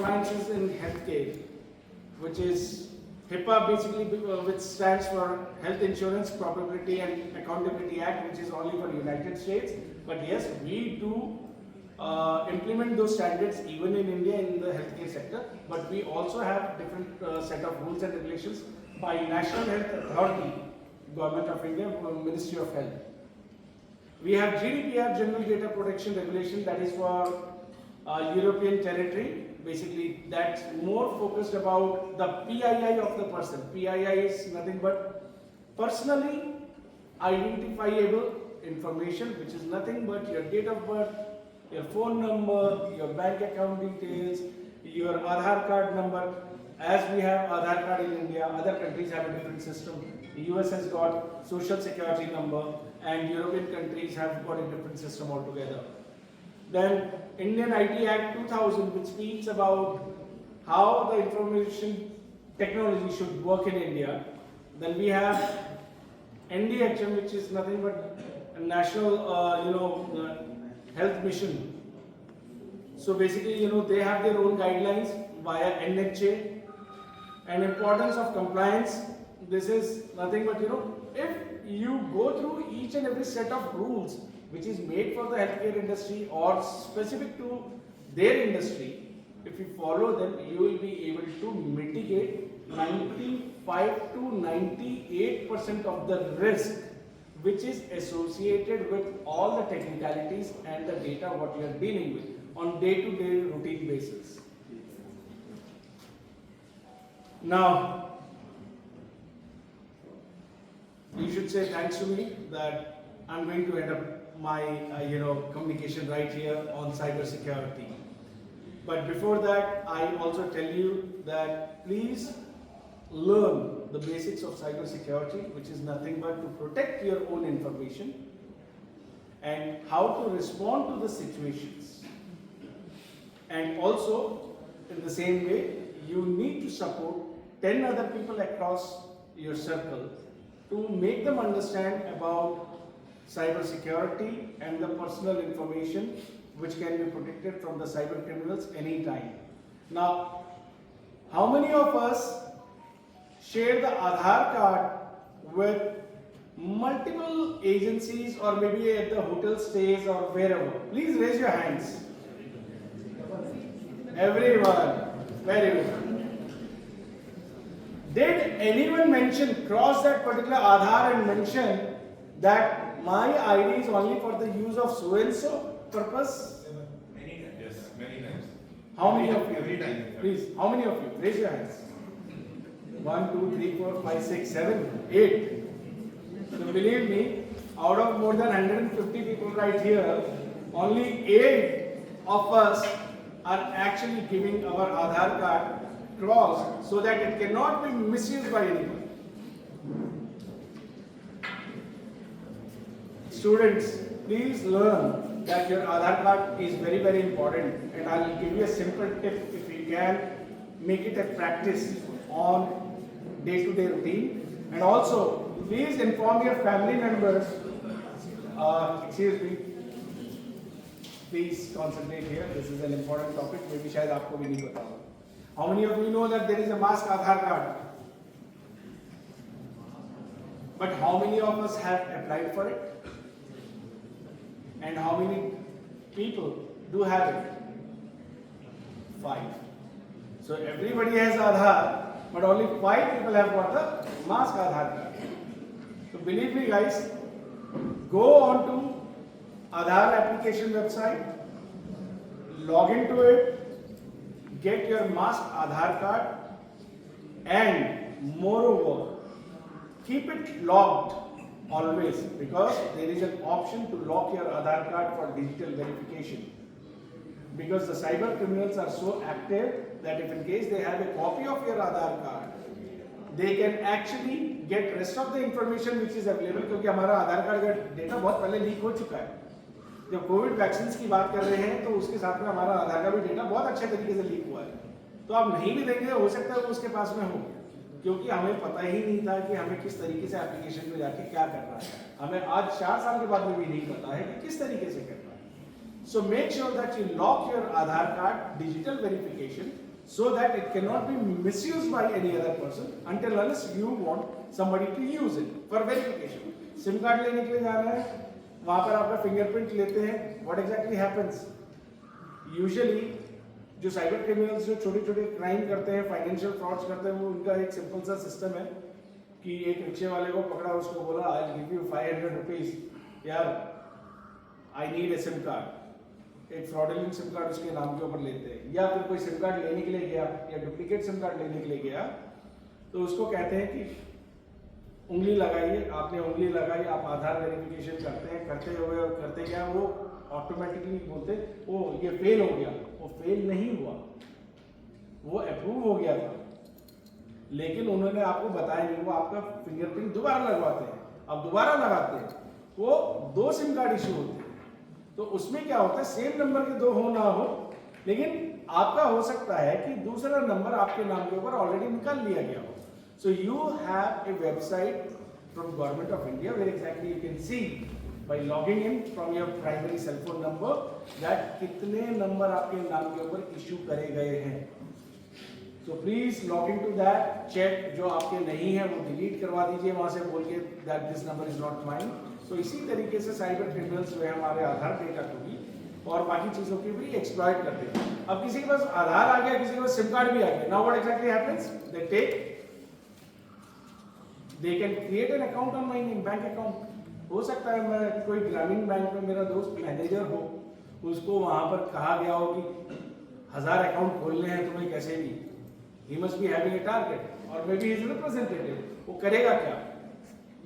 compliances in healthcare, which is HIPAA basically, which stands for Health Insurance Probability and Accountability Act, which is only for United States. But yes, we do implement those standards even in India in the healthcare sector. But we also have different set of rules and regulations by National Health Authority, Government of India, Ministry of Health. We have GDPR, General Data Protection Regulation, that is for European territory. Basically, that's more focused about the PII of the person. PII is nothing but personally identifiable information, which is nothing but your date of birth, your phone number, your bank account details, your Aadhaar card number. As we have Aadhaar card in India, other countries have a different system. The US has got social security number, and European countries have got a different system altogether. Then Indian IT Act 2000, which speaks about how the information technology should work in India. Then we have NDHM, which is nothing but a national, health mission. So basically, they have their own guidelines via NHA. And importance of compliance. This is nothing but, if you go through each and every set of rules which is made for the healthcare industry or specific to their industry, if you follow them, you will be able to mitigate 95 to 98% of the risk which is associated with all the technicalities and the data what you are dealing with on day-to-day routine basis. Now, you should say thanks to me that I'm going to end up my communication right here on cyber security. But before that, I also tell you that please learn the basics of cyber security, which is nothing but to protect your own information and how to respond to the situations. And also, in the same way, you need to support 10 other people across your circle to make them understand about cyber security and the personal information which can be protected from the cyber criminals anytime. Now, how many of us share the Aadhaar card with multiple agencies or maybe at the hotel stays or wherever? Please raise your hands. Everyone. Very good. Did anyone mention, cross that particular Aadhaar and mention that my ID is only for the use of so and so purpose? Many times. Yes, many times. How many of you? Every time. Please, how many of you? Raise your hands. 1, 2, 3, 4, 5, 6, 7, 8. So believe me, out of more than 150 people right here, only 8 of us are actually giving our Aadhaar card cross so that it cannot be misused by anyone. Students, please learn that your Aadhaar card is very, very important, and I will give you a simple tip. If you can make it a practice on day-to-day routine, and also please inform your family members. Excuse me, please concentrate here. This is an important topic. Maybe शायद आपको भी नहीं पता होगा. How many of you know that there is a mask Aadhaar card? But how many of us have applied for it? And how many people do have it? 5. So everybody has Aadhaar, but only 5 people have got the mask Aadhaar card. So believe me guys, go on to Aadhaar application website, log into it, get your mask Aadhaar card, and moreover, keep it logged always, because there is an option to lock your Aadhaar card for digital verification. Because the cyber criminals are so active that if in case they have a copy of your Aadhaar card, they can actually get rest of the information which is available. क्योंकि हमारा आधार card का data बहुत पहले leak हो चुका है. जब Covid vaccine की बात कर रहे हैं तो उसके साथ में हमारा आधार का भी डेटा बहुत अच्छे तरीके से लीक हुआ है. तो आप नहीं भी देंगे, हो सकता है वो उसके पास में हो, क्योंकि हमें पता ही नहीं था कि हमें किस तरीके से एप्लीकेशन में जाके क्या करना है. हमें आज 4 साल के बाद में भी नहीं पता है कि किस तरीके से करना है. So make sure that you lock your Aadhaar card digital verification so that it cannot be misused by any other person until unless you want somebody to use it for verification. SIM card लेने के लिए जाना है, वहां पर आपका fingerprint लेते हैं. What exactly happens? Usually जो साइबर क्रिमिनल्स जो छोटे छोटे क्राइम करते हैं, फाइनेंशियल फ्रॉड्स करते हैं, वो उनका एक सिंपल सा सिस्टम है कि एक रिक्शे वाले को पकड़ा, उसको बोला आई गिव यू 500 रुपीज, यार I need a SIM card. एक फ्रॉडुलेंट सिम कार्ड उसके नाम के ऊपर लेते हैं. या फिर कोई सिम कार्ड लेने के लिए गया या डुप्लीकेट सिम कार्ड लेने के लिए गया तो उसको कहते हैं कि उंगली लगाइए. आपने उंगली लगाई, आप आधार वेरिफिकेशन करते हैं, करते हुए और करते क्या वो ऑटोमेटिकली बोलते ओ ये फेल हो गया. वो फेल नहीं हुआ, वो अप्रूव हो गया था, लेकिन उन्होंने आपको बताया नहीं. वो आपका फिंगरप्रिंट दोबारा लगवाते हैं. अब दोबारा लगाते हैं, वो 2 सिम कार्ड इशू होते हैं. तो उसमें क्या होता है, सेम नंबर के 2 हो ना हो, लेकिन आपका हो सकता है कि दूसरा नंबर आपके नाम के ऊपर ऑलरेडी निकाल लिया गया हो. So you have a website from government of India where exactly you can see by logging in from your primary cell phone number that कितने नंबर आपके नाम के ऊपर इशू करे गए हैं. So please log into that, check. जो आपके नहीं है वो डिलीट करवा दीजिए वहां से बोल के that this number is not mine. So इसी तरीके से साइबर क्रिमिनल्स जो है हमारे आधार डेटा को भी और बाकी चीजों की भी एक्सप्लॉइट करते हैं. अब किसी के पास आधार आ गया, किसी के पास सिम कार्ड भी आ गया. Now what exactly happens? They can create an account on my name, bank account. हो सकता है मैं कोई ग्रामीण बैंक में मेरा दोस्त मैनेजर हो, उसको वहां पर कहा गया हो कि 1000 अकाउंट खोलने हैं तुम्हें कैसे भी. He must be having a target और मे बी हिज रिप्रेजेंटेटिव. वो करेगा क्या,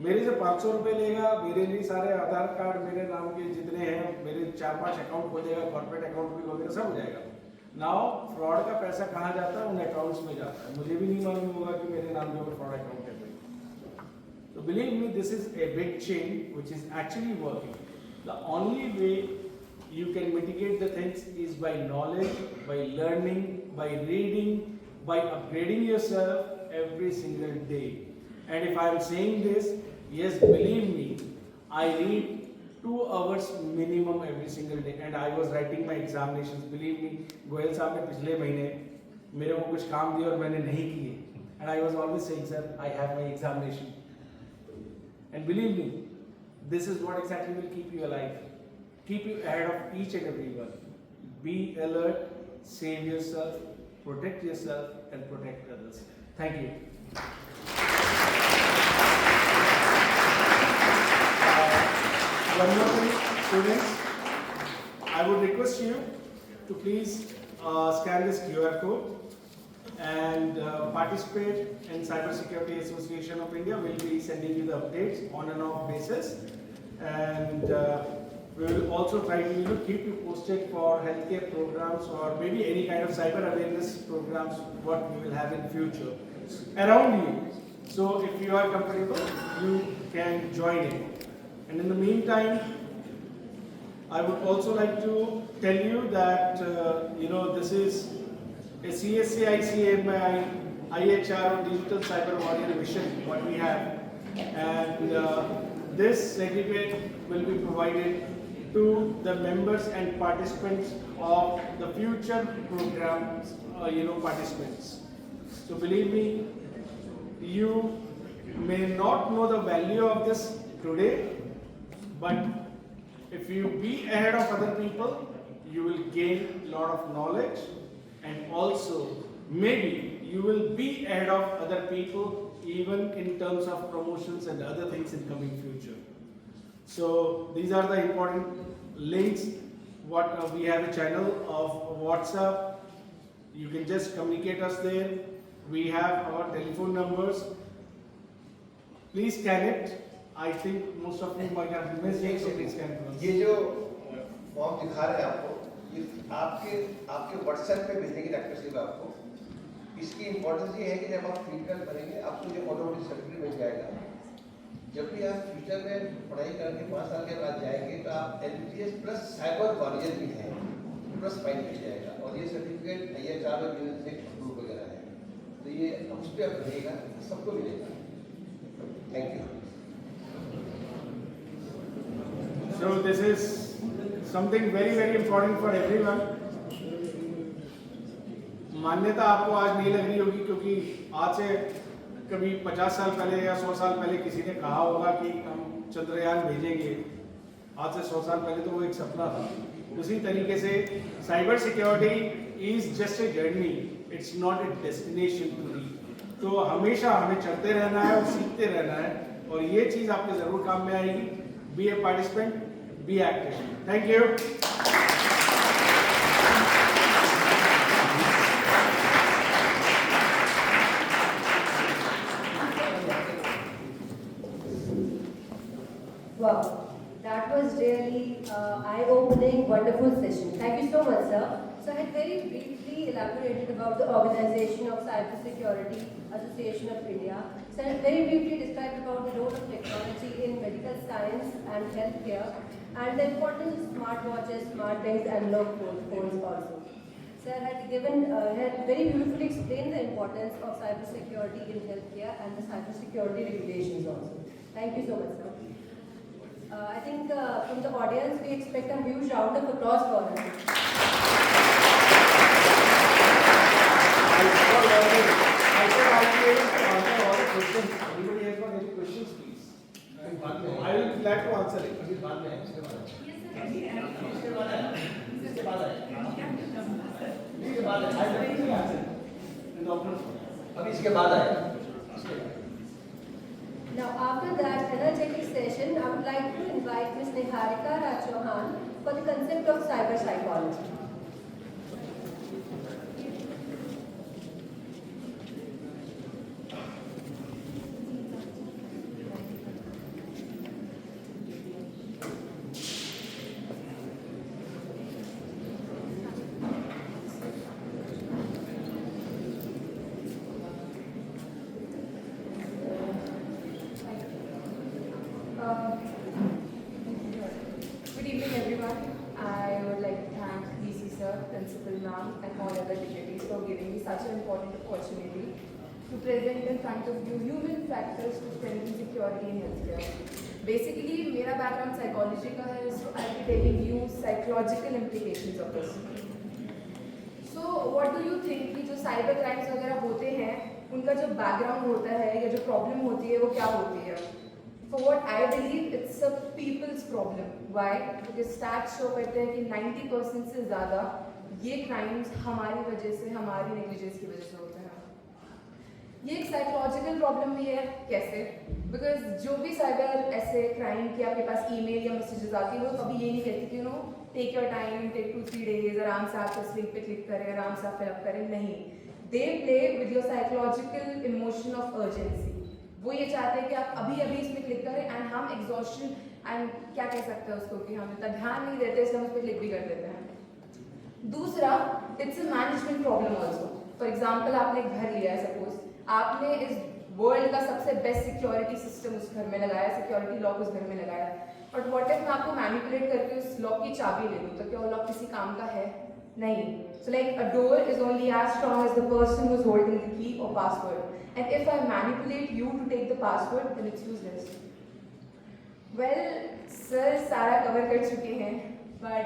मेरे से 500 रुपए लेगा, मेरे लिए सारे आधार कार्ड मेरे नाम के जितने हैं, मेरे 4-5 अकाउंट खोलेगा, कॉर्पोरेट अकाउंट भी खोलेगा, सब हो जाएगा. नाउ फ्रॉड का पैसा कहाँ जाता है, उन अकाउंट्स में जाता है. मुझे भी नहीं मालूम होगा कि मेरे नाम के ऊपर फ्रॉड अकाउंट है. So believe me, this is a big change which is actually working. The only way you can mitigate the things is by knowledge, by learning, by reading, by upgrading yourself every single day. And if I am saying this, yes, believe me, I read 2 hours minimum every single day. And I was writing my examinations. Believe me, Goyal साहब ने पिछले महीने मेरे को कुछ काम दिए और मैंने नहीं किए. And I was always saying, sir, I have my examination. And believe me, this is what exactly will keep you alive, keep you ahead of each and everyone. Be alert, save yourself, protect yourself, and protect others. Thank you. One more thing, students, I would request you to please scan this QR code and participate in Cyber Security Association of India. Will be sending you the updates on and off basis, and we will also try to keep you posted for healthcare programs or maybe any kind of cyber awareness programs what we will have in future around you. So if you are comfortable, you can join it. And in the meantime, I would also like to tell you that this is a CSC ICMI IHR Digital Cyber Warrior mission what we have, and this certificate will be provided to the members and participants of the future programs participants. So believe me, you may not know the value of this today, but if you be ahead of other people, you will gain a lot of knowledge. And also, maybe you will be ahead of other people even in terms of promotions and other things in coming future. So these are the important links. We have a channel of WhatsApp. You can just communicate us there. We have our telephone numbers. Please scan it. I think most of you might have missed it, so please scan it. ये जो form दिखा रहे हैं आपको, ये आपके WhatsApp पे भेजेंगे डॉक्टर साहब आपको. इसकी इंपॉर्टेंस ये है कि जब आप फिजिकल भरेंगे आपको जो ऑटोमेटिक सर्टिफिकेट मिल जाएगा. जब भी आप फ्यूचर में पढ़ाई करके 5 साल के बाद जाएंगे तो आप LPS प्लस साइबर वॉरियर भी हैं, प्लस फाइन मिल जाएगा. और ये सर्टिफिकेट IHR से अप्रूव वगैरह है, तो ये उस पर आप रहेगा, सबको मिलेगा. Thank you. So this is something very, very important for everyone. मान्यता आपको आज नहीं लग रही होगी, क्योंकि आज से कभी 50 साल पहले या 100 साल पहले किसी ने कहा होगा कि हम चंद्रयान भेजेंगे। आज से 100 साल पहले तो वो एक सपना था। उसी तरीके से cyber security is just a journey, it's not a destination to reach. तो हमेशा हमें चलते रहना है और सीखते रहना है, और ये चीज़ आपके ज़रूर काम में आएगी। Be a participant, be active. Thank you. Wow, that was really eye-opening, wonderful session. Thank you so much, sir. So I had very briefly elaborated about the organization of Cybersecurity Association of India. So I had very briefly described about the role of technology in medical science and healthcare, and the importance of smartwatches, smart things, and low phones also. Sir had very beautifully explained the importance of cybersecurity in healthcare and the cybersecurity regulations also. Thank you so much, sir. I think from the audience we expect a huge round of applause for him. I said I'll be able to answer all the questions. Anybody has got any questions, please? I will be glad to answer it. अभी इसके बाद आएगा। Now after that energetic session, I would like to invite Ms. Niharika Raj Chauhan for the concept of cyber psychology. Good evening, everyone. I would like to thank DC sir, Principal ma'am, and all other dignitaries for giving me such an important opportunity to present in front of you human factors to strengthen security in healthcare. Basically, मेरा background psychology का है, so I'll be telling you psychological implications of this. So, what do you think कि जो cyber crimes वगैरह होते हैं, उनका जो background होता है या जो problem होती है, वो क्या होती है? For what I believe, it's a people's problem. Why? Because stats show करते हैं कि 90% से ज़्यादा ये crimes हमारी वजह से, हमारी negligence की वजह से होते हैं। ये एक psychological problem भी है, कैसे? Because जो भी cyber ऐसे crime की आपके पास email या messages आती है, वो कभी ये नहीं कहती कि take your time, take 2-3 days, आराम से आप इस link पे click करें, आराम से आप fill up करें, नहीं। They play with your psychological emotion of urgency. वो ये चाहते हैं कि आप अभी अभी इसमें क्लिक करें, एंड हम एग्जॉस्शन एंड क्या कह सकते हैं उसको कि हम इतना ध्यान नहीं देते, इसलिए हम उस पर क्लिक भी कर देते हैं। दूसरा, it's a management problem also. For example, आपने एक घर लिया है, सपोज आपने इस वर्ल्ड का सबसे बेस्ट सिक्योरिटी सिस्टम उस घर में लगाया, सिक्योरिटी लॉक उस घर में लगाया, बट व्हाट इफ मैं आपको मैनिपुलेट करके उस लॉक की चाबी ले लूँ, तो क्या वो लॉक किसी काम का है? नहीं। So like a door is only as strong as the person who's holding the key or password. And if I manipulate you to take the password, then it's useless. Well, sir, सारा cover कर चुके हैं, but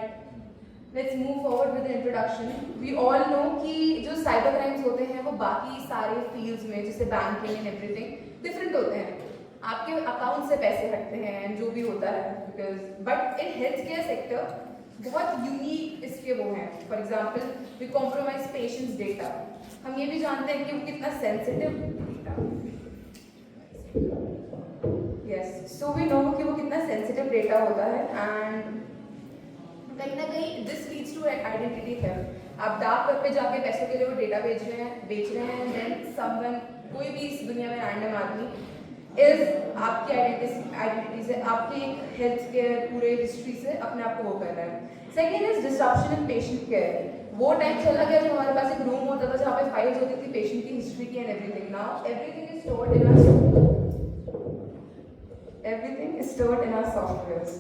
let's move forward with the introduction. We all know कि जो cyber crimes होते हैं वो बाकी सारे fields में जैसे banking and everything different होते हैं। आपके account से पैसे हटते हैं, जो भी होता है, because but in healthcare sector बहुत यूनिक इसके वो हैं। For example, we compromise patients data. हम ये भी जानते हैं कि वो कितना sensitive data, yes, so we know कि वो कितना सेंसिटिव डेटा होता है, एंड कहीं ना कहीं this leads to identity theft. आप डार्क वेब पे जाके पैसों के लिए वो डेटा बेच रहे हैं, देन समवन, कोई भी इस दुनिया में रैंडम आदमी इज आपकी आइडेंटिटी से, आपकी हेल्थ केयर पूरे हिस्ट्री से अपने आप को वो कर रहा है। Second is disruption in patient care. वो टाइम चला गया जब हमारे पास एक रूम होता था जहाँ पे फाइल्स होती थी पेशेंट की हिस्ट्री की and everything. Now everything is stored in our softwares.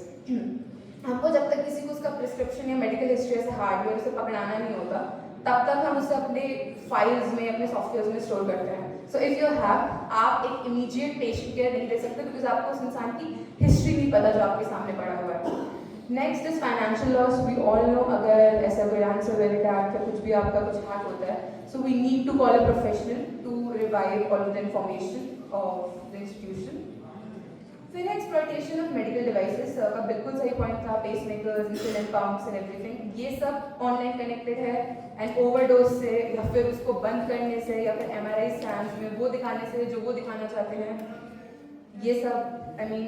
हमको जब तक किसी को उसका प्रिस्क्रिप्शन या मेडिकल हिस्ट्री से हार्डवेयर से पकड़ाना नहीं होता, तब तक हम उसे अपने फाइल्स में, अपने सॉफ्टवेयर में स्टोर करते हैं। सो इफ यू हैव, आप एक इमीडिएट पेशेंट केयर नहीं दे सकते बिकॉज आपको उस इंसान की हिस्ट्री नहीं पता जो आपके सामने पड़ा हुआ है। Next is financial loss. We all know अगर ऐसा कोई ransomware अटैक या कुछ भी आपका कुछ हैक होता है, So we need to call a professional to revive all of the information of the institution. फिर है एक्सप्लॉयटेशन ऑफ मेडिकल डिवाइसेस का बिल्कुल सही पॉइंट था, pacemakers, insulin pumps and everything, ये सब ऑनलाइन कनेक्टेड है एंड ओवरडोज से या फिर उसको बंद करने से या फिर एमआरआई स्कैन्स में वो दिखाने से जो वो दिखाना चाहते हैं, ये सब I mean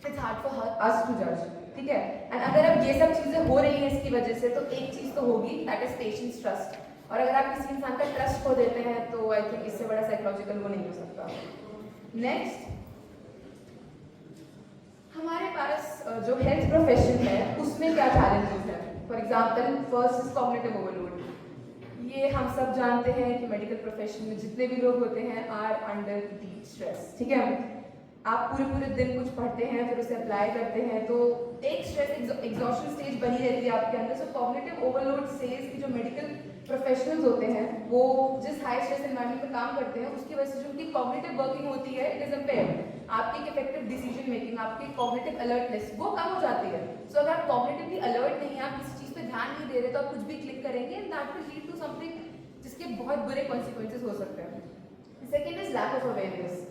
it's hard for us to जज, ठीक है। एंड अगर अब ये सब चीज़ें हो रही हैं इसकी वजह से, तो एक चीज़ तो होगी, दैट इज पेशेंट्स ट्रस्ट। और अगर आप किसी इंसान का ट्रस्ट खो देते हैं तो आई थिंक इससे बड़ा साइकोलॉजिकल वो नहीं हो सकता। नेक्स्ट, हमारे पास जो हेल्थ प्रोफेशन है उसमें क्या चैलेंजेस हैं। For example, first is cognitive overload. ये हम सब जानते हैं कि मेडिकल प्रोफेशन में जितने भी लोग होते हैं आर अंडर डीप स्ट्रेस, ठीक है। आप पूरे दिन कुछ पढ़ते हैं, फिर उसे अप्लाई करते हैं, तो एक स्ट्रेस एग्जॉस्शन स्टेज बनी रहती है आपके अंदर। सो कॉग्निटिव ओवरलोड सेज कि जो मेडिकल प्रोफेशनल्स होते हैं वो जिस हाई स्ट्रेस एनवायरनमेंट में काम करते हैं उसकी वजह से जो उनकी कॉग्निटिव वर्किंग होती है इट इज इम्पेयर्ड। आपकी इफेक्टिव डिसीजन मेकिंग, आपकी कॉग्निटिव अलर्टनेस वो कम हो जाती है। सो अगर आप कॉग्निटिवली अलर्ट नहीं है, आप किसी चीज़ पे ध्यान नहीं दे रहे, तो आप कुछ भी क्लिक करेंगे and that will lead to something जिसके बहुत बुरे कॉन्सिक्वेंसेस हो सकते हैं। Second is lack of awareness.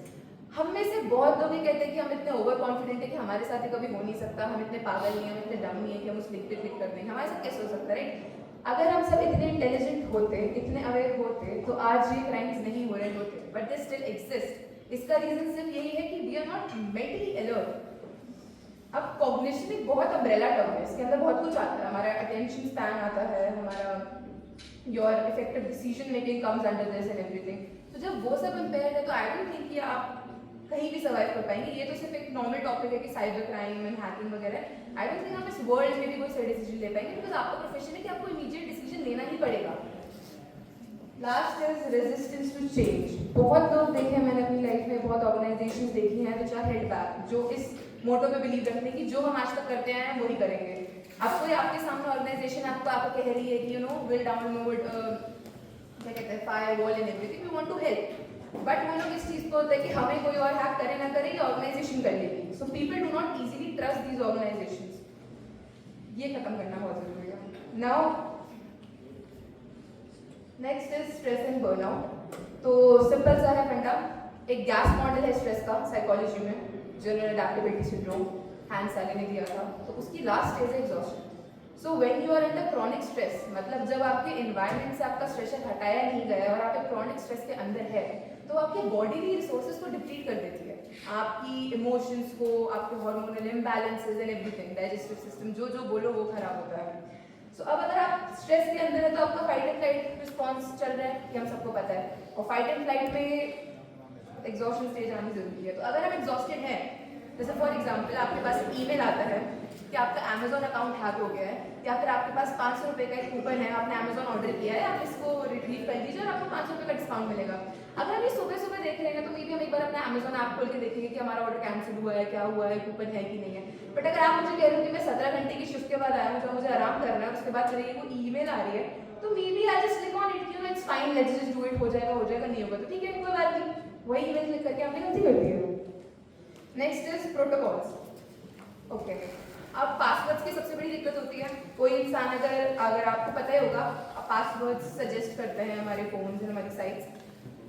हम में से बहुत लोग ये कहते हैं कि हम इतने ओवर कॉन्फिडेंट है कि हमारे साथ ये कभी हो नहीं सकता, हम इतने पागल नहीं है, हम इतने डम नहीं है कि हम उस लिंक पे क्लिक कर देंगे, हमारे साथ कैसे हो सकता है, राइट। अगर हम सब इतने इंटेलिजेंट होते, इतने अवेयर होते, तो आज ये क्राइम्स नहीं हो रहे होते, बट दे स्टिल एग्जिस्ट। इसका रीजन सिर्फ यही है कि we are not mentally alert. अब कॉग्निशन एक बहुत अम्ब्रेला टर्म है, इसके अंदर बहुत कुछ आता है। हमारा अटेंशन स्पैन आता है, हमारा your effective decision making comes under this and everything. तो जब वो सब इम्पेयर्ड है तो आई डोंट थिंक कि आप कहीं भी सर्वाइव कर पाएंगे। ये तो सिर्फ एक नॉर्मल टॉपिक है कि साइबर क्राइम एंड हैकिंग वगैरह। आई डोंट थिंक आप इस वर्ल्ड में भी कोई सही डिसीजन ले पाएंगे, बिकॉज आपका प्रोफेशन है कि आपको इमीडिएट डिसीजन लेना ही पड़ेगा। Last is resistance to change. बहुत लोग देखे हैं मैंने अपनी लाइफ में, बहुत ऑर्गेनाइजेशंस देखी हैं विच आर हेल्ड बैक, जो इस मोटो पे बिलीव रखते हैं कि जो हम आज तक करते आए हैं वही करेंगे। अब कोई आपके सामने ऑर्गेनाइजेशन आपको आकर कह रही है कि यू नो विल डाउनलोड क्या कहते हैं firewall and everything, we want to help, but वो लोग इस चीज़ को होता है कि हमें कोई और हैक करे ना करे, ये ऑर्गेनाइजेशन कर लेगी। So people do not easily trust these organisations. ये खत्म करना बहुत जरूरी है। Now next is stress and burnout. तो सिंपल सा है फंडा, एक गैस मॉडल है स्ट्रेस का साइकोलॉजी में, general adaptability syndrome, Hans Selye ने दिया था। तो उसकी लास्ट स्टेज है exhaustion. So when you are under chronic stress, मतलब जब आपके एनवायरनमेंट से आपका स्ट्रेसर हटाया नहीं गया और आप एक क्रॉनिक स्ट्रेस के अंदर है, तो आपकी बॉडी भी रिसोर्सेज को डिप्लीट कर देती है, आपकी इमोशंस को, आपके hormonal imbalances and everything, digestive system, जो जो बोलो वो खराब होता है। सो अब अगर आप स्ट्रेस के अंदर है तो आपका फाइट एंड फ्लाइट रिस्पॉन्स चल रहा है, ये हम सबको पता है, और फाइट एंड फ्लाइट में एग्जॉस्शन स्टेज आनी जरूरी है। तो अगर हम एग्जॉस्टेड हैं, जैसे फॉर एग्जाम्पल आपके पास एक ईमेल आता है कि आपका अमेजोन अकाउंट हैक हो गया है, या फिर आपके पास 500 रुपये का एक कूपन है, आपने अमेजोन ऑर्डर किया है, आप इसको रिट्रीव कर लीजिए और आपको 500 रुपये का डिस्काउंट मिलेगा। अगर हम ये सुबह सुबह देख रहे हैं तो मे भी हम एक बार अपना अमेजोन ऐप खोल के देखेंगे कि हमारा ऑर्डर कैंसिल हुआ है, क्या हुआ है, कूपन है कि नहीं है। बट अगर आप मुझे कह रहे हो कि मैं 17 घंटे की शिफ्ट के बाद आया हूँ, तो मुझे आराम करना है, उसके बाद मेरी वो ईमेल आ रही है, तो maybe I just click on it, you know it's fine, let's just do it, हो जाएगा, नहीं होगा तो ठीक है, कोई बात नहीं, वही ईमेल क्लिक करके आपने गलती कर दी है। Next is protocols. ओके, अब पासवर्ड्स की सबसे बड़ी दिक्कत होती है। कोई इंसान अगर आपको पता ही होगा, पासवर्ड्स सजेस्ट करते हैं हमारे फोन, हमारी साइट्स,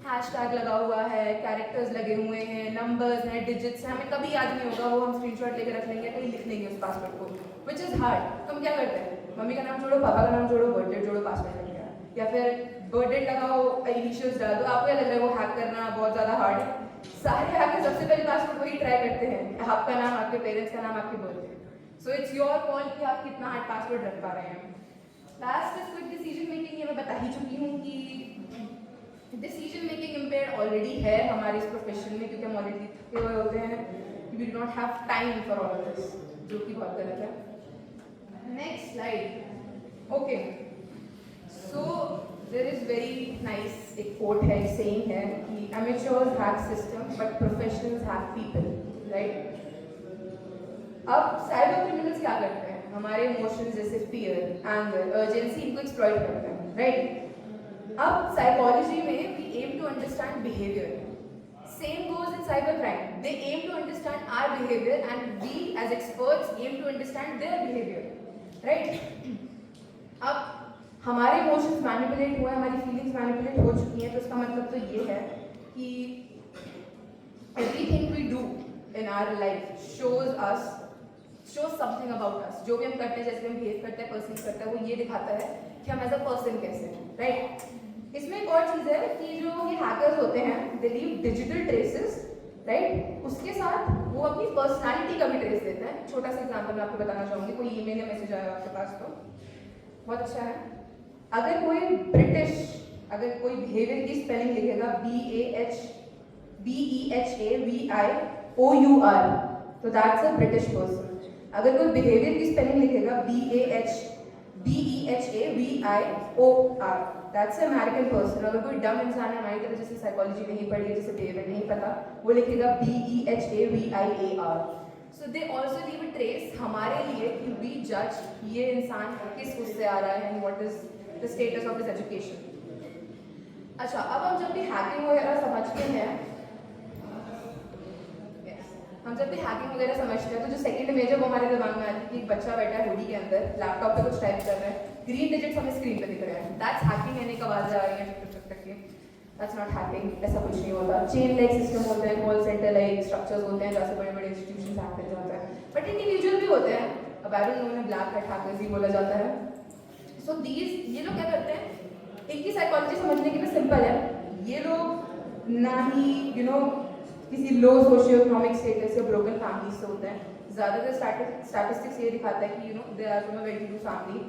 हैशटैग लगा हुआ है, कैरेक्टर्स लगे हुए हैं, नंबर्स हैं, डिजिट्स हैं, हमें कभी याद नहीं होगा, वो हम स्क्रीनशॉट लेकर रख लेंगे, कहीं लिख लेंगे उस पासवर्ड को, विच इज़ हार्ड। तो हम क्या करते हैं, मम्मी का नाम जोड़ो, पापा का नाम जोड़ो, बर्थडे जोड़ो, पासवर्ड लग गया, या फिर बर्थडे लगाओ, इनिशियल्स डाल दो। आपको क्या लग रहा है वो हैक करना बहुत ज़्यादा हार्ड है? सारे हैकर सबसे पहले पासवर्ड वही ट्राई करते हैं, आपका नाम, आपके पेरेंट्स का नाम, आपकी birthday. So it's your call कि आप कितना हार्ड पासवर्ड रख पा रहे हैं। Last is quick decision making. ये मैं बता ही चुकी हूँ कि डिसीजन मेकिंग इम्पेयर्ड ऑलरेडी है हमारे इस प्रोफेशन में, क्योंकि हम ऑलरेडी थके हुए होते हैं, we do not have time for all of this, जो कि बहुत गलत है। Next slide. Okay, so there is very nice, एक कोट है, एक सेइंग है कि amateurs hack system but professionals hack people, right. अब साइबर क्रिमिनल्स क्या करते हैं, हमारे इमोशंस जैसे फियर, एंगर, अर्जेंसी, इनको एक्सप्लॉइट करते हैं, राइट। अब साइकोलॉजी में we aim to understand behaviour, same goes in cyber crime, they aim to understand our behaviour and we as experts aim to understand their behaviour, right. अब हमारे emotions manipulate हुए, हमारी feelings manipulate हो चुकी हैं, तो इसका मतलब तो ये है कि everything we do in our life shows something about us. जो भी हम करते हैं, जैसे हम बिहेव करते हैं, परसीव करते हैं, वो ये दिखाता है कि हम एज अ पर्सन कैसे हैं, राइट? इसमें एक और चीज़ है कि जो ये हैकर्स होते हैं, दे लीव डिजिटल ट्रेसेस, राइट? उसके साथ वो अपनी पर्सनालिटी का भी ट्रेस देते हैं। छोटा सा एग्जाम्पल मैं आपको बताना चाहूँगी। कोई ईमेल या मैसेज आया आपके पास, तो बहुत अच्छा है। अगर कोई अगर कोई बिहेवियर की स्पेलिंग लिखेगा BEHAVIOUR, तो दैट्स अ ब्रिटिश पर्सन। अगर कोई बिहेवियर की स्पेलिंग लिखेगा BEHBEHAVIOR, that's a American person. अगर कोई डम इंसान है, हमारी तरह जिसे साइकोलॉजी नहीं पढ़ी है, जिसे बिहेवियर नहीं पता, वो लिखेगा BEHAVIAR। So they also leave a trace हमारे लिए कि वी जज ये इंसान किस उससे आ रहा है and what is the status of his education. अच्छा, अब हम जब भी हैकिंग वगैरह समझते हैं, हम जब भी हैकिंग वगैरह समझते हैं, तो जो सेकंड इमेज है वो हमारे दिमाग में आती है कि एक बच्चा बैठा है हुडी के अंदर, लैपटॉप पे कुछ टाइप कर रहा है, ग्रीन डिजिट्स हमें स्क्रीन पे दिख रहे हैं, दैट्स हैकिंग। यानी एक आवाज आ रही है टक टक टक के, दैट्स नॉट हैकिंग, ऐसा कुछ नहीं होता। चेन लाइक सिस्टम होते हैं, कॉल सेंटर लाइक स्ट्रक्चर्स होते हैं, जैसे बड़े बड़े इंस्टीट्यूशंस हैक कर जाते हैं, बट इंडिविजुअल भी होते हैं। अब आई डोंट नो, उन्हें ब्लैक हैट हैकर्स ही बोला जाता है। सो ये लोग क्या करते हैं, इनकी साइकोलॉजी समझने के लिए सिंपल है। ये लोग ना ही किसी लो सोशियो इकोनॉमिक स्टेटस या ब्रोकन फैमिली से होते हैं। ज़्यादातर स्टैटिस्टिक्स ये दिखाता है कि they are from a well to do family.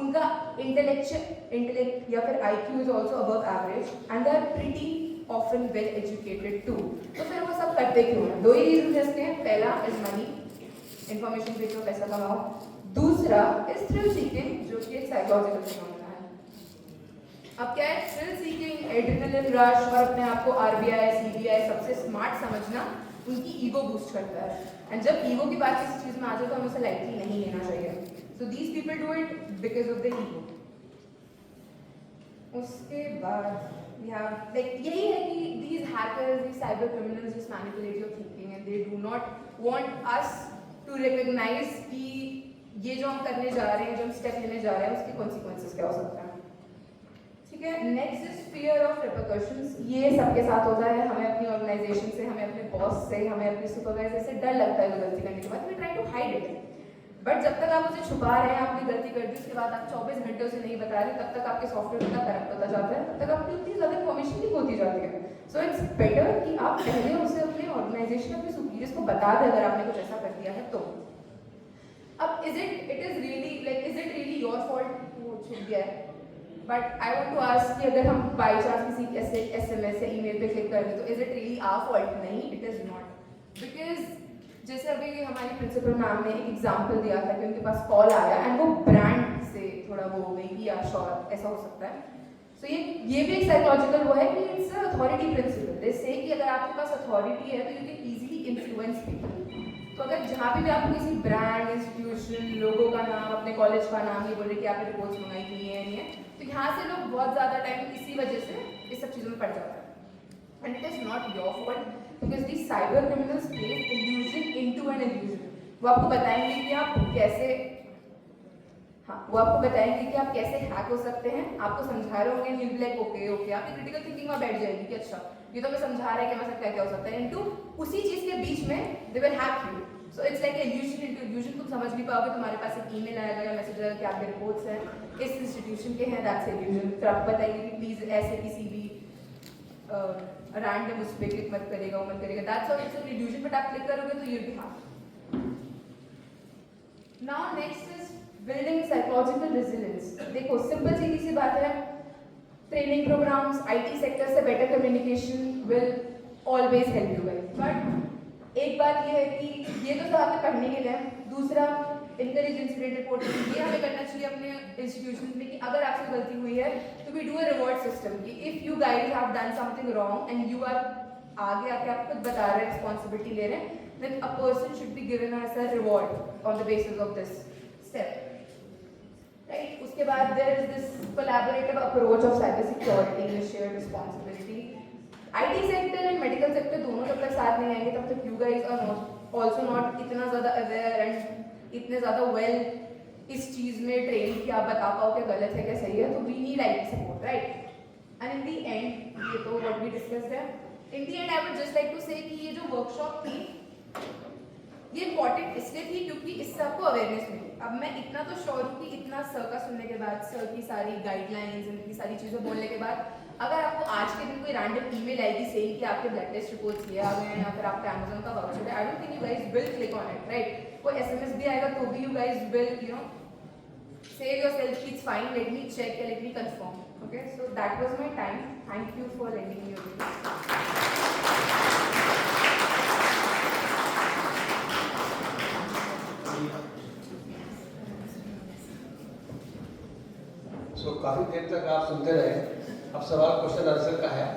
उनका इंटेलेक्ट या फिर IQ is also above average and they are pretty often well educated too. तो फिर वो सब करते क्यों हैं? दो ही रीजन इसके हैं। पहला इज मनी, इंफॉर्मेशन बेचो, पैसा कमाओ। दूसरा इज थ्रिल सीकिंग, जो कि एक साइकोलॉजिकल फिनोमेना है। अब क्या है, थ्रिल सीकिंग, एड्रेनलिन रश और अपने आप को RBI CBI सबसे स्मार्ट समझना उनकी ईगो बूस्ट करता है। एंड जब ईगो की बात किसी चीज में आ जाए तो हमें उसे लाइटली नहीं लेना चाहिए। So these people do it because of the ego. उसके बाद we have like यही है कि these hackers, these cyber criminals just manipulate your thinking and they do not want us to recognize कि ये जो हम करने जा रहे हैं, जो हम स्टेप लेने जा रहे हैं, उसके consequences क्या हो सकते हैं। ठीक है, next is fear of repercussions. ये सबके साथ होता है। हमें अपनी ऑर्गेनाइजेशन से, हमें अपने बॉस से, हमें अपने सुपरवाइजर से डर लगता है गलती करने के बाद। We try to hide it, but जब तक आप उसे छुपा रहे हैं, आपने गलती कर दी, उसके बाद आप 24 घंटे उसे नहीं बता रहे, तब तक आपके सॉफ्टवेयर उतना करप्ट होता जाता है, तब तक आपकी उतनी ज़्यादा इन्फॉर्मेशन लीक होती जाती है। सो इट्स बेटर कि आप पहले उसे अपने ऑर्गेनाइजेशन, अपने सुपीरियर्स को बता दें अगर आपने कुछ ऐसा कर दिया है तो। अब is it really your fault वो छुप गया है? But I want to ask कि अगर हम बाई चांस किसी ऐसे SMS या ईमेल पे क्लिक कर दें तो is it really our fault? नहीं, इट इज़ नॉट। बिकॉज जैसे अभी हमारी प्रिंसिपल मैम ने एक एग्जांपल दिया था कि उनके पास कॉल आया एंड वो ब्रांड से थोड़ा वो हो गई कि या श्योर ऐसा हो सकता है। सो ये भी एक साइकोलॉजिकल वो है कि इट्स अथॉरिटी प्रिंसिपल। दे से कि अगर आपके पास अथॉरिटी है तो you can easily influence people. तो अगर जहाँ भी आपको किसी ब्रांड, इंस्टीट्यूशन, लोगों का नाम, अपने कॉलेज का नाम ये बोले कि आपने रिपोर्ट्स मंगाई थी ये, तो यहाँ से लोग बहुत ज़्यादा टाइम इसी वजह से इस सब चीज़ों में पड़ जाता है। And it is not your fault because the cyber criminals place illusion into an illusion. वो आपको बताएंगे कि आप कैसे आप कैसे हैक हो सकते हैं। आपको समझा रहे होंगे, यू लाइक ओके आपकी क्रिटिकल थिंकिंग में बैठ जाएगी कि अच्छा ये तो मैं समझा रहा है कि मैं सकता क्या हो सकता है। इनटू उसी चीज़ के बीच में they will hack you. So it's like illusion into illusion. तुम समझ नहीं पाओगे, तुम्हारे पास एक ईमेल आएगा या मैसेज आएगा कि आपके रिपोर्ट्स हैं, इस इंस्टीट्यूशन के हैं, दैट्स इल्यूजन। फिर आपको बताएंगे कि प्लीज़ ऐसे किसी भी रैंडम उस पर क्लिक मत करेगा, वो मत करेगा, that's all it's an illusion. But आप क्लिक करोगे तो you will be hack. Now next is building psychological resilience. देखो सिंपल सीधी सी बात है, ट्रेनिंग प्रोग्राम्स, IT सेक्टर से better communication will always help you guys. But एक बात ये है कि ये तो सब आपने पढ़ने के लिए है। दूसरा, इनकरेज इंसिडेंट रिपोर्टिंग। ये हमें करना चाहिए अपने इंस्टीट्यूशन में कि अगर आपसे गलती हुई है तो we do a reward system कि if you guys have done something wrong and you are आगे आके आप खुद बता रहे हैं, रिस्पॉन्सिबिलिटी ले रहे हैं, then a person should be given as a reward on the basis of this step. Right? उसके बाद there is this collaborative approach of cyber security and shared responsibility. IT sector and medical sector दोनों जब तक साथ नहीं आएंगे तब तक you guys are not also not इतना ज़्यादा aware and इतने ज़्यादा well इस चीज़ में ट्रेन कि आप बता पाओ क्या गलत है क्या सही है, तो we need IT support, right? And in the end, ये तो व्हाट वी डिस्कस्ड है, in the end I would just like to say कि ये जो वर्कशॉप थी ये इम्पॉर्टेंट इसलिए थी क्योंकि इससे आपको अवेयरनेस मिली। अब मैं इतना तो श्योर हूँ कि इतना सर का सुनने के बाद, सर की सारी गाइडलाइंस, इतनी सारी चीज़ें बोलने के बाद, अगर आपको आज के दिन कोई रैंडम ईमेल आएगी सेइंग कि आपके ब्लड टेस्ट रिपोर्ट्स ये आ गए हैं या फिर आपका अमेजोन का वाउचर है, I don't think you guys will click on it, right? कोई SMS भी आएगा तो भी you guys will say yourself it's fine, let me check, let me confirm. Okay, so that was my time. Thank you for lending me your ears. सो काफ़ी देर तक आप सुनते रहे। अब सवाल क्वेश्चन आंसर का है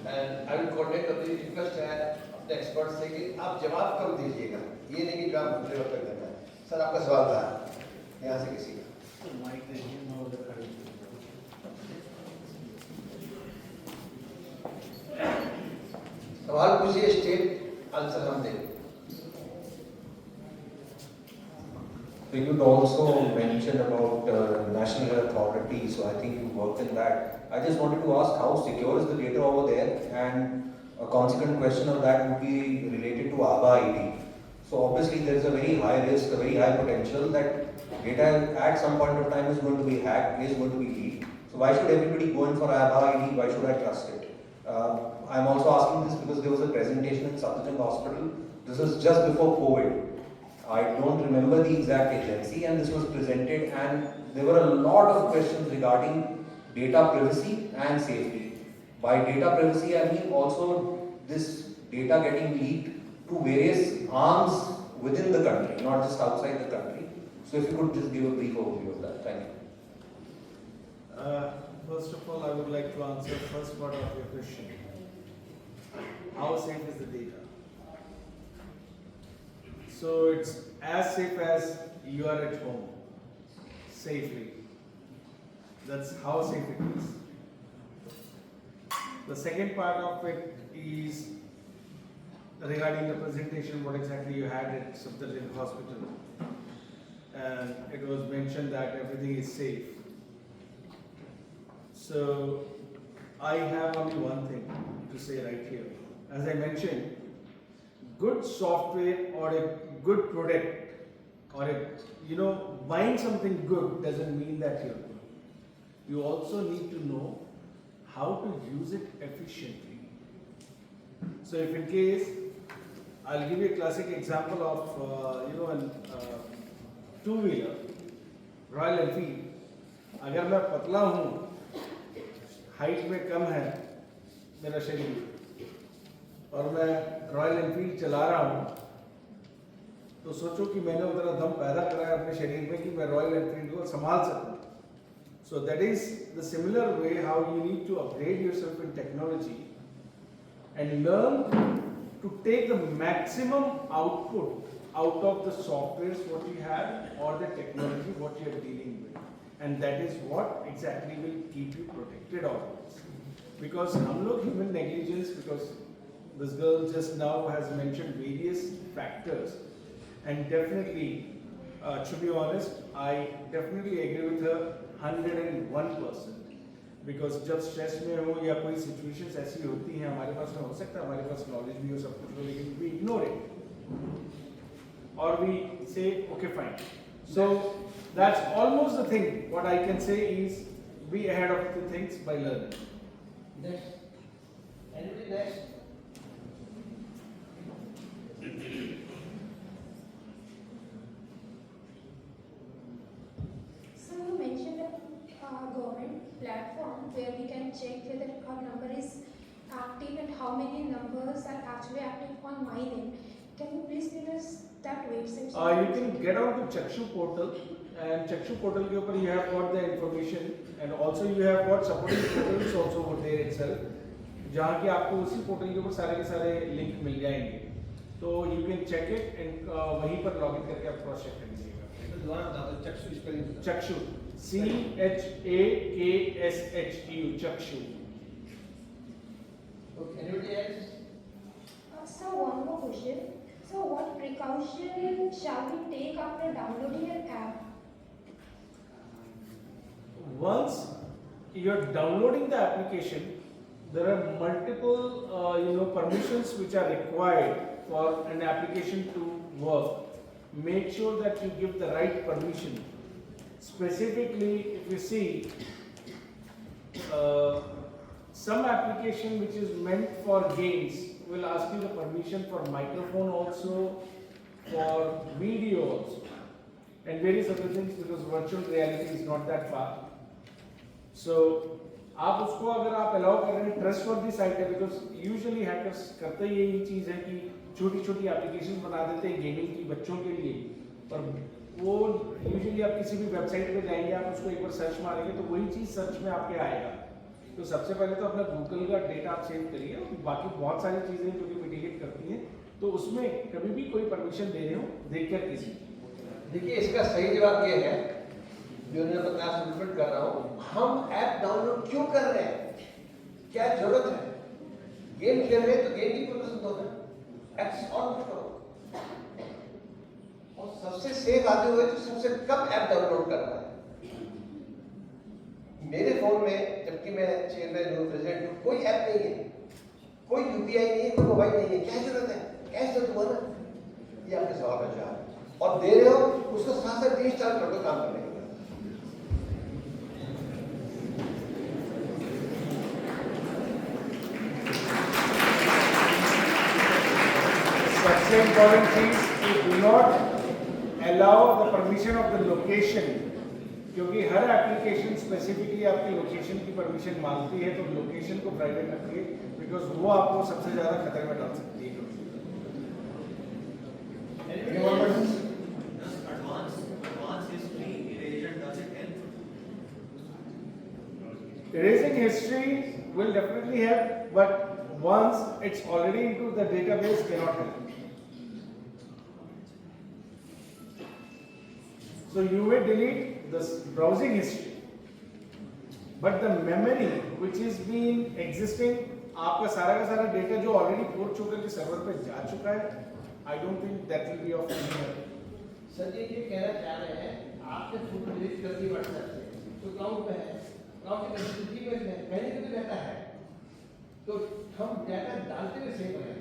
एंड आई विल कोऑर्डिनेट, अपनी रिक्वेस्ट है अपने एक्सपर्ट से कि आप जवाब कम दीजिएगा, ये नहीं कि जवाब दूसरे वक्त तक देना है। सर आपका सवाल था यहाँ से किसी का? सवाल पूछिए, स्टेट आंसर हम देंगे। So you'd also mentioned about national authority, so I think you work in that. I just wanted to ask how secure is the data over there, and a consequent question of that would be related to ABA ID. So obviously there is a very high risk, a very high potential that data at some point of time is going to be hacked, is going to be leaked. So why should everybody go in for ABA ID? Why should I trust it? I'm also asking this because there was a presentation in Safdarjung Hospital. This is just before COVID. I don't remember the exact agency, and this was presented, and there were a lot of questions regarding data privacy and safety. By data privacy, I mean also this data getting leaked to various arms within the country, not just outside the country. So if you could just give a brief overview of that. Thank you. First of all, I would like to answer the first part of your question. How safe is the data? So it's as safe as you are at home, safely. That's how safe it is. The second part of it is regarding the presentation, what exactly you had at Safdarjung Hospital. And it was mentioned that everything is safe. So I have only one thing to say right here. As I mentioned, good software or a good product or buying something good doesn't mean that you're good. You also need to know how to use it efficiently. So if in case, I'll give you a classic example of a two-wheeler, Royal Enfield. अगर मैं पतला हूँ, height में कम है मेरा शरीर, और मैं रॉयल एनफील्ड चला रहा हूँ, तो सोचो कि मैंने उतना दम पैदा करा है अपने शरीर में कि मैं रॉयल एनफील्ड को संभाल सकूँ. So that is the similar way how you need to upgrade yourself in technology and learn to take the maximum output out of the softwares what you have or the technology what you are dealing with, and that is what exactly will keep you protected always. Because हम लोग human negligence, because this girl just now has mentioned various factors, and definitely, to be honest, I definitely agree with her 101%. Because जब stress में हो या कोई situations ऐसी होती हैं, हमारे पास में हो सकता है हमारे पास नॉलेज भी हो सब कुछ हो, लेकिन we ignore it or we say okay fine. So that's almost the thing. What I can say is be ahead of the things by learning. Next. Anybody next? So you mentioned a government platform where we can check whether our number is active and how many numbers are actually active on my name. Can you please give us that website? You can get on to Chakshu portal, and Chakshu portal के ऊपर you have got the information, and also you have got supporting portals also over there itself, जहाँ कि आपको उसी portal के ऊपर सारे के सारे लिंक मिल जाएंगे, तो you can check it and वहीं पर लॉगिन करके आप क्रॉस चेक कर लीजिएगा. दोबारा बता दो, चक्षु spelling. Chakshu, CHAKSHU, Chakshu. Okay, anybody else? So one more question. So what precaution shall we take after downloading an app? once you're downloading the application, there are multiple permissions which are required for an application to work. Make sure that you give the right permission. Specifically, if you see some application which is meant for games will ask you the permission for microphone also, for video also, and various other things, because virtual reality is not that far. So आप उसको अगर आप allow कर रहे हैं, trust वर्दी site है, because usually hackers करते ही यही चीज़ है कि छोटी छोटी एप्लीकेशन बना देते हैं गेमिंग की बच्चों के लिए, पर वो यूजुअली आप किसी भी वेबसाइट पे जाएंगे, आप उसको एक बार सर्च मारेंगे तो वही चीज़ सर्च में आपके आएगा। तो सबसे पहले तो अपना गूगल का डेटा आप सेव करिए, और बाकी बहुत सारी चीज़ें जो कि मिटिगेट करती हैं, तो उसमें कभी भी कोई परमिशन दे रहे हो देख कर कीजिए। देखिए, इसका सही जवाब ये है जो मैं क्लास रिपीट कर रहा हूँ, हम ऐप डाउनलोड क्यों कर रहे हैं, क्या जरूरत है? गेम खेल रहे हैं तो गेम की परमिशन दो ना, ऐप्स ऑन मत करो। और सबसे सेफ आते हुए तो सबसे कम ऐप डाउनलोड कर रहा है। मेरे फोन में, जबकि मैं चेयरमैन हूँ, प्रेसिडेंट हूँ, कोई ऐप नहीं है, कोई यूपीआई नहीं है, कोई मोबाइल नहीं है, क्या जरूरत है? कैश तो हुआ ना। ये आपके सवाल का जवाब, और दे रहे हो उसको साथ साथ इंस्टॉल कर दो काम करने के। सबसे important चीज कि do not allow the permission of the location, क्योंकि हर एप्लीकेशन स्पेसिफिकली आपकी लोकेशन की परमिशन मांगती है, तो लोकेशन को प्राइवेट रखिए, बिकॉज वो आपको सबसे ज्यादा खतरे में डाल सकती है। Erasing history will definitely help, but once it's already into the database, cannot help. So you may delete the browsing history, but the memory which is been existing, आपका सारा का सारा डेटा जो ऑलरेडी पोर्ट चुका के server पे जा चुका है, I don't think that will be of any help. Sir ji ये कहना चाह रहे हैं, आपने फोटो डिलीट कर दी व्हाट्सएप से, तो क्लाउड पे है, क्लाउड के कनेक्टिविटी में पहले भी डाटा है, तो हम डाटा डालते हुए सेव हैं।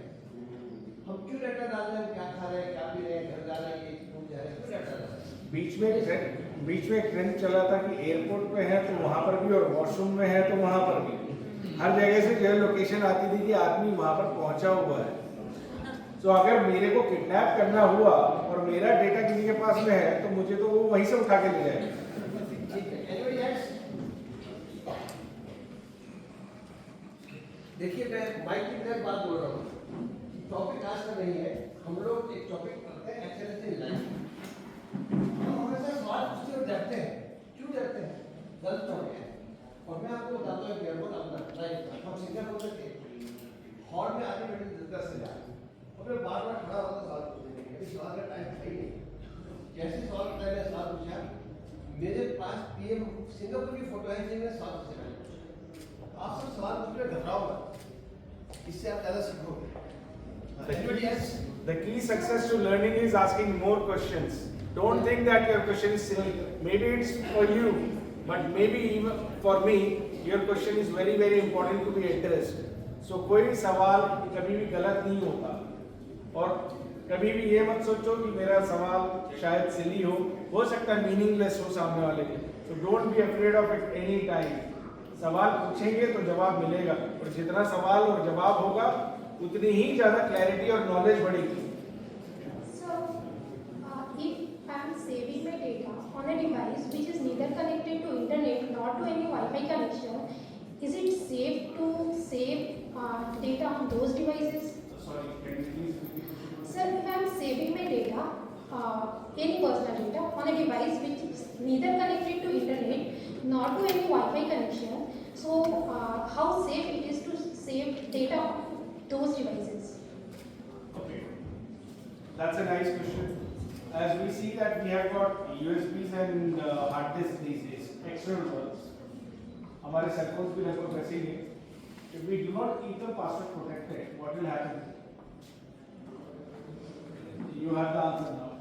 हम क्यों डाटा डाल रहे हैं, क्या खा रहे हैं, क्या पी रहे हैं, घर जा रहे हैं, ये घूम जा रहे हैं, क्यों डाटा डाल रहे हैं? बीच में एक ट्रेंड चला था कि एयरपोर्ट पे है तो वहां पर भी, और वॉशरूम में है तो वहां पर भी, हर जगह से जो लोकेशन आती थी कि आदमी वहां पर पहुंचा हुआ है। तो अगर मेरे को किडनैप करना हुआ और मेरा डेटा किसी के पास में है, तो मुझे तो वो वहीं से उठा के ले जाएगा। देखिए, मैं माइक की तरह बात बोल रहा हूँ, टॉपिक आज का नहीं है, हम लोग एक टॉपिक पढ़ते हैं एक्सेलेंस इन लाइफ। हम हमेशा सवाल पूछते हुए डरते हैं, क्यों डरते हैं? गलत हो गया। और मैं आपको बताता हूँ एयरपोर्ट अपना लाइफ, हम सिंगापुर में थे, हॉल में आगे बैठे 10 से ज़्यादा, और मैं बार बार खड़ा होता सवाल पूछने के लिए, सवाल का टाइम था ही नहीं। जैसे सवाल का मैंने सवाल पूछा, मेरे पास पीएम सिंगापुर की फोटो है, जिसमें सवाल पूछे मैंने। आप सब सवाल पूछ रहे, घबराओ मत, इससे आप ज़्यादा सीखोगे। The key success to learning is asking more questions. Don't think that your question is silly. Maybe it's for you, but maybe even for me, your question is very very important to be addressed. So कोई सवाल कभी भी गलत नहीं होता, और कभी भी ये मत सोचो कि मेरा सवाल शायद सिली हो सकता है मीनिंगलेस हो सामने वाले के। So don't be afraid of it any time. सवाल पूछेंगे तो जवाब मिलेगा, और जितना सवाल और जवाब होगा उतनी ही ज्यादा क्लैरिटी और नॉलेज बढ़ेगी। So, if I am saving my data on a device which is neither connected to internet nor to any Wi-Fi connection, is it safe to save data on those devices? Sorry, can you please repeat? Sir, if I am saving my data, any personal data on a device which is neither connected to internet nor to any Wi-Fi connection, so how safe it is to save data on those devices? Okay, that's a nice question. As we see that we have got USBs and hard disks these days, external ones. हमारे cell phones भी लगभग वैसे ही हैं. If we do not keep the password protected, what will happen? You have the answer now.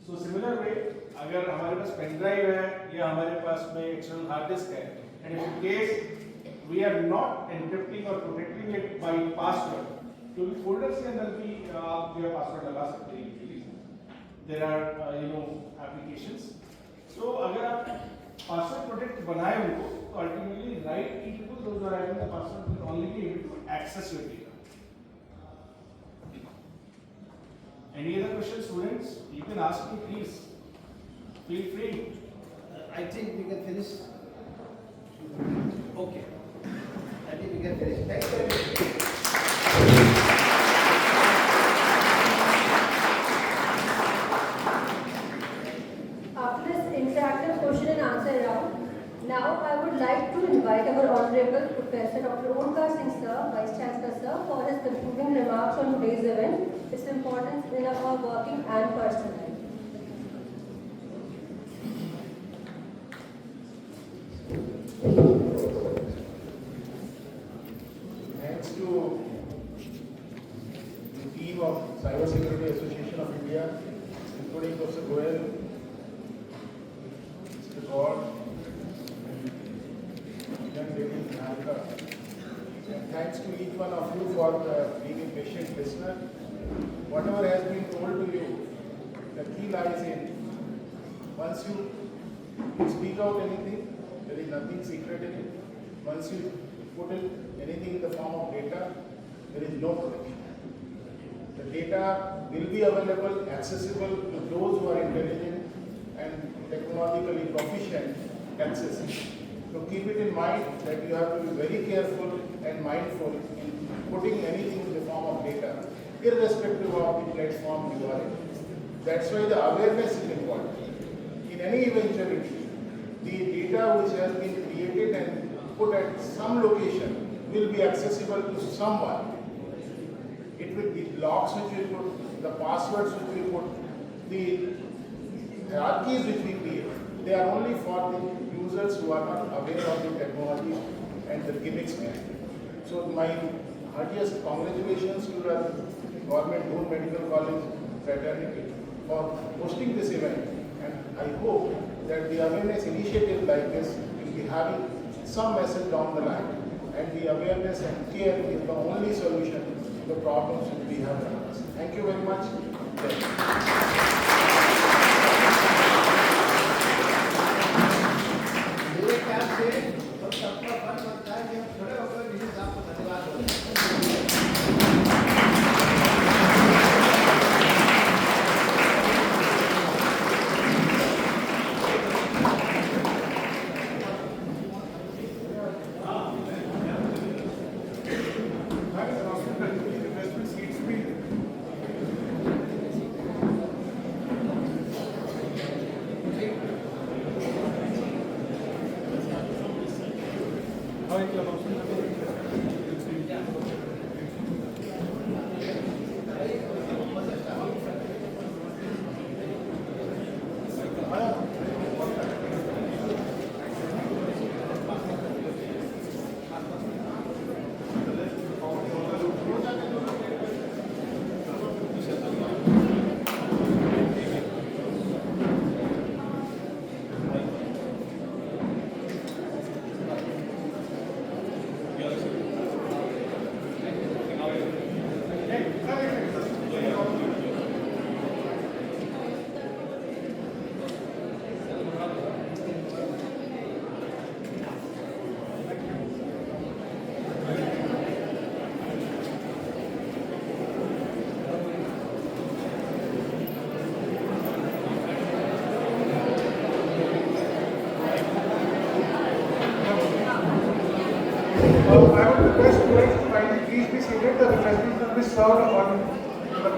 So similar way, अगर हमारे पास pen drive है या हमारे पास में एक्सटर्नल हार्ड डिस्क है, and in case we are not encrypting or protecting it by password, क्योंकि folders के अंदर भी आप जो है पासवर्ड लगा सकते हैं easily. There are applications. So अगर आप password protect बनाए उनको, तो ultimately right people, those who are having the password will only be able to access your data. Any other questions, students? You can ask me, please. Feel free. I think we can finish. Okay. I think we can finish. Thank you. After this interactive question and answer round, now I would like to invite our Honorable Professor Dr. Onkar Singh Sir, Vice Chancellor Sir, for his concluding remarks on today's event, its importance in our working and personal life. Thanks to the team of Cyber Security Association of India, including Professor Goel, Mr. God, and young lady Nalika. And thanks to each one of you for being a patient listener. Whatever has been told to you, the key lies in once you speak out anything, there is nothing secret in it. Once you put in anything in the form of data, there is no protection. The data will be available, accessible to those who are intelligent and technologically proficient, access it. So keep it in mind that you have to be very careful and mindful in putting anything in the form of data, irrespective of the platform you are in. That's why the awareness is important. In any eventuality, the data which has been created and put at some location will be accessible to someone. It will be blocks which we put, the passwords which we put, the hierarchies which we create, they are only for the users who are not aware of the technology and the gimmicks behind it. So my heartiest congratulations to the Government Doon Medical College fraternity for hosting this event, and I hope that the awareness initiative like this will be having some message down the line, and the awareness and care is the only solution to the problems which we have around us. Thank you very much. मेरे ख्याल से अब सबका फर्ज बनता है कि हम खड़े होकर किसी साहब को धन्यवाद बोलें। I would request students to kindly please be seated. The refreshments will be served on the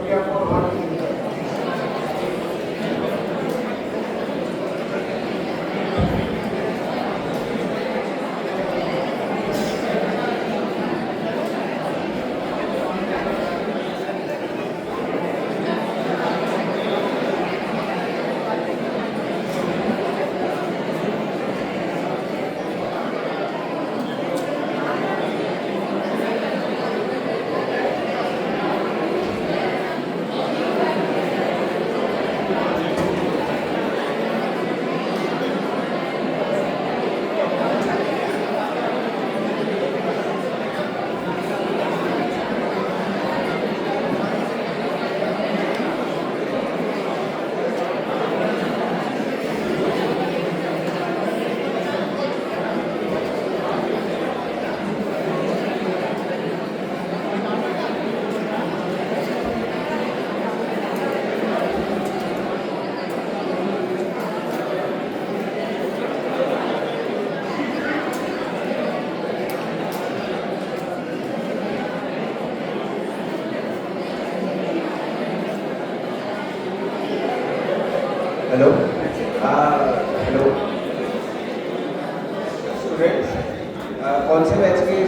area for hot tea. Hello hello students कौन से बैच के